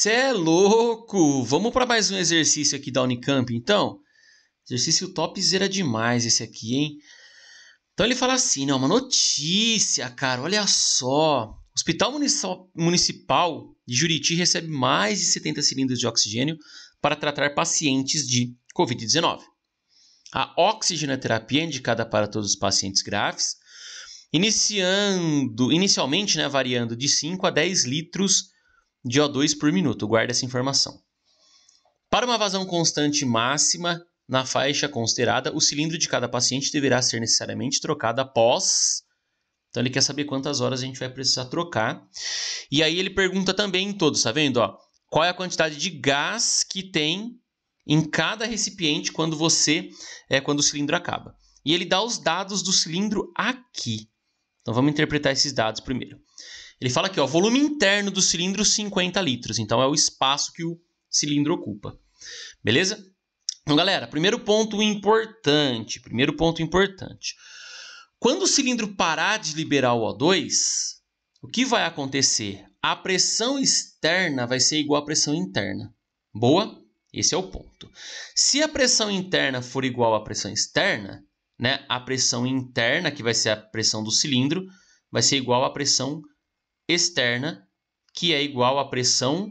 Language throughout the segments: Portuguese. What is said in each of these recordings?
Cê é louco! Vamos para mais um exercício aqui da Unicamp, então? Exercício topzera demais esse aqui, hein? Então ele fala assim, né? Uma notícia, cara, olha só. O Hospital Municipal de Juriti recebe mais de 70 cilindros de oxigênio para tratar pacientes de Covid-19. A oxigenoterapia é indicada para todos os pacientes graves, inicialmente, né, variando de 5 a 10 litros de O2 por minuto. Guarda essa informação. Para uma vazão constante máxima na faixa considerada, o cilindro de cada paciente deverá ser necessariamente trocado após... Então ele quer saber quantas horas a gente vai precisar trocar. E aí ele pergunta também em todos, tá vendo? Ó, qual é a quantidade de gás que tem em cada recipiente quando o cilindro acaba. E ele dá os dados do cilindro aqui. Então vamos interpretar esses dados primeiro. Ele fala aqui, ó, volume interno do cilindro 50 litros. Então é o espaço que o cilindro ocupa. Beleza? Então, galera, primeiro ponto importante. Quando o cilindro parar de liberar o O2, o que vai acontecer? A pressão externa vai ser igual à pressão interna. Boa? Esse é o ponto. Se a pressão interna for igual à pressão externa, né, a pressão interna, que vai ser a pressão do cilindro, vai ser igual à pressão externa, que é igual à pressão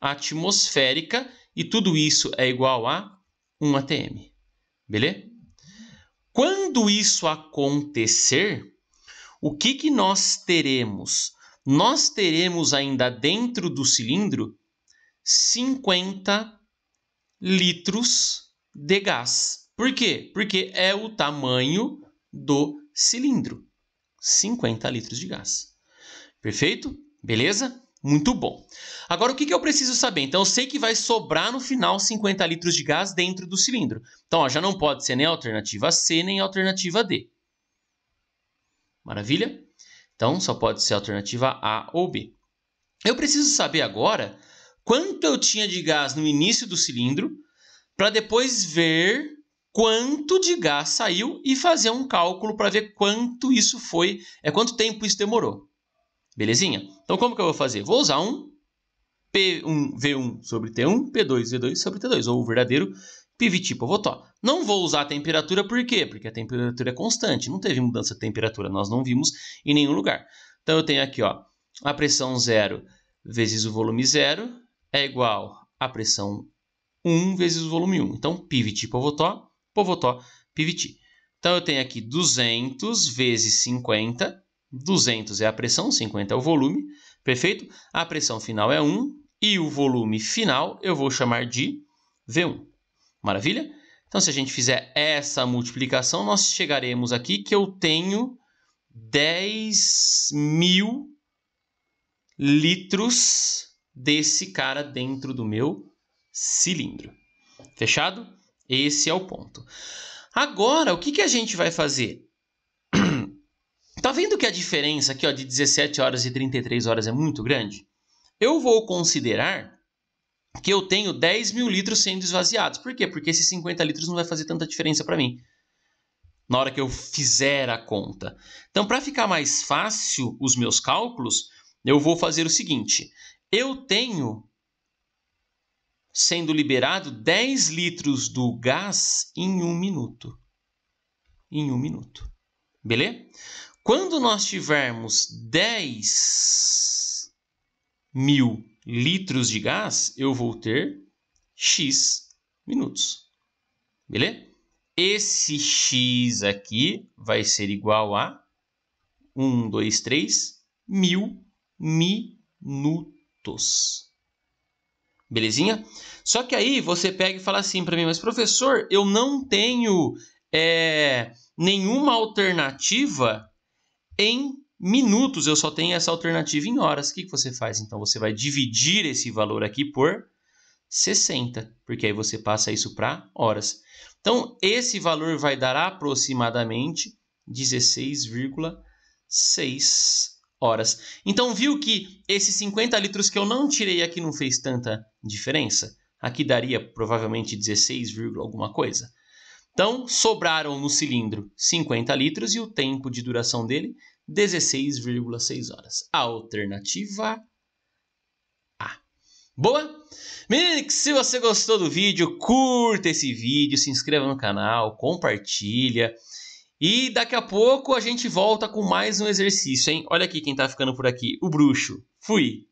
atmosférica, e tudo isso é igual a 1 atm. Beleza? Quando isso acontecer, o que nós teremos? Nós teremos ainda dentro do cilindro 50 litros de gás. Por quê? Porque é o tamanho do cilindro. 50 litros de gás. Perfeito? Beleza? Muito bom. Agora, o que eu preciso saber? Então, eu sei que vai sobrar no final 50 litros de gás dentro do cilindro. Então, ó, já não pode ser nem a alternativa C, nem a alternativa D. Maravilha? Então, só pode ser a alternativa A ou B. Eu preciso saber agora quanto eu tinha de gás no início do cilindro, para depois ver quanto de gás saiu e fazer um cálculo para ver quanto isso foi, quanto tempo isso demorou. Belezinha? Então, como que eu vou fazer? Vou usar um P1 V1 sobre T1, P2 V2 sobre T2, ou o verdadeiro PVT pivotó. Não vou usar a temperatura, por quê? Porque a temperatura é constante, não teve mudança de temperatura, nós não vimos em nenhum lugar. Então, eu tenho aqui, ó, a pressão 0 vezes o volume 0 é igual à pressão 1 vezes o volume 1. Então, PVT pivotó, PVT. Então, eu tenho aqui 200 vezes 50. 200 é a pressão, 50 é o volume, perfeito? A pressão final é 1 e o volume final eu vou chamar de V1. Maravilha? Então, se a gente fizer essa multiplicação, nós chegaremos aqui que eu tenho 10.000 litros desse cara dentro do meu cilindro. Fechado? Esse é o ponto. Agora, o que a gente vai fazer? Tá vendo que a diferença aqui, ó, de 17 horas e 33 horas é muito grande? Eu vou considerar que eu tenho 10.000 litros sendo esvaziados. Por quê? Porque esses 50 litros não vai fazer tanta diferença para mim na hora que eu fizer a conta. Então, para ficar mais fácil os meus cálculos, eu vou fazer o seguinte. Eu tenho sendo liberado 10 litros do gás em 1 minuto. Em 1 minuto. Beleza? Quando nós tivermos 10.000 litros de gás, eu vou ter X minutos. Beleza? Esse X aqui vai ser igual a 1, 2, 3, 1.000 minutos. Belezinha? Só que aí você pega e fala assim para mim, mas professor, eu não tenho nenhuma alternativa em minutos, eu só tenho essa alternativa em horas. O que você faz? Então, você vai dividir esse valor aqui por 60, porque aí você passa isso para horas. Então, esse valor vai dar aproximadamente 16,6 horas. Então, viu que esses 50 litros que eu não tirei aqui não fez tanta diferença? Aqui daria provavelmente 16, alguma coisa. Então, sobraram no cilindro 50 litros e o tempo de duração dele, 16,6 horas. A alternativa A. Boa? Menino, se você gostou do vídeo, curta esse vídeo, se inscreva no canal, compartilha. E daqui a pouco a gente volta com mais um exercício, hein? Olha aqui quem tá ficando por aqui, o bruxo. Fui!